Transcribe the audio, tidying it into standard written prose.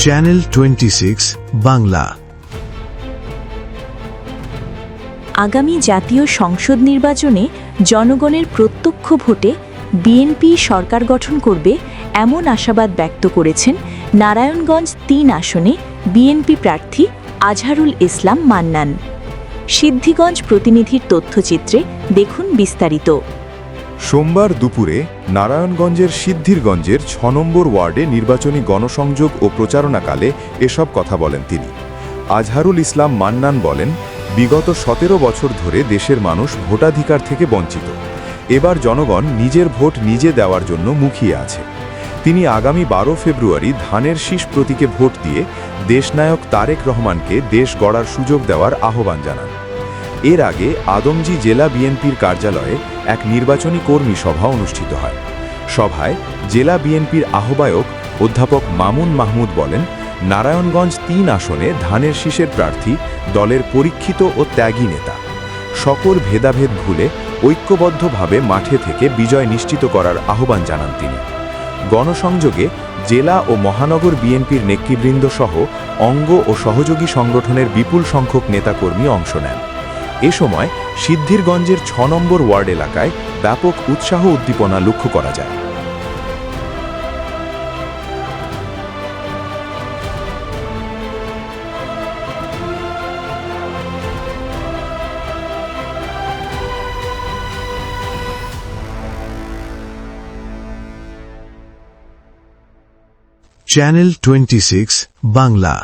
Channel 26 Bangla. আগামী জাতীয় সংসদ নির্বাচনে জনগণের প্রত্যক্ষ ভোটে বিএনপি সরকার গঠন করবে এমন আশাবাদ ব্যক্ত করেছেন নারায়ণগঞ্জ ৩ আসনে বিএনপি প্রার্থী আজহারুল ইসলাম মান্নান। সিদ্ধিগঞ্জ প্রতিনিধির তথ্যচিত্রে দেখুন বিস্তারিত। সোমবার দুপুরে নারায়ণগঞ্জের সিদ্ধিরগঞ্জের ৬ নম্বর ওয়ার্ডে নির্বাচনী গণসংযোগ ও প্রচারণাকালে এসব কথা বলেন তিনি। আজহারুল ইসলাম মান্নান বলেন, বিগত ১৭ বছর ধরে দেশের মানুষ ভোটাধিকার থেকে বঞ্চিত। এবার জনগণ নিজের ভোট নিজে দেওয়ার জন্য মুখিয়ে আছে। তিনি আগামী ১২ ফেব্রুয়ারি ধানের শীষ প্রতীকে ভোট দিয়ে দেশনায়ক তারেক রহমানকে দেশ গড়ার সুযোগ দেওয়ার আহ্বান জানান। এর আগে আদমজী জেলা বিএনপির কার্যালয়ে এক নির্বাচনী কর্মী সভা অনুষ্ঠিত হয়। সভায় জেলা বিএনপির আহ্বায়ক অধ্যাপক মামুন মাহমুদ বলেন, নারায়ণগঞ্জ ৩ আসনে ধানের শীষের প্রার্থী দলের পরীক্ষিত ও ত্যাগী নেতা। সকল ভেদাভেদ ভুলে ঐক্যবদ্ধভাবে মাঠে থেকে বিজয় নিশ্চিত করার আহ্বান জানান তিনি। গণসংযোগে জেলা ও মহানগর বিএনপির নেতৃবৃন্দ সহ অঙ্গ ও সহযোগী সংগঠনের বিপুল সংখ্যক নেতাকর্মী অংশ নেন। এ সময় সিদ্ধিরগঞ্জের ৬ নম্বর ওয়ার্ড এলাকায় ব্যাপক উৎসাহ উদ্দীপনা লক্ষ্য করা যায়। চ্যানেল 26 বাংলা।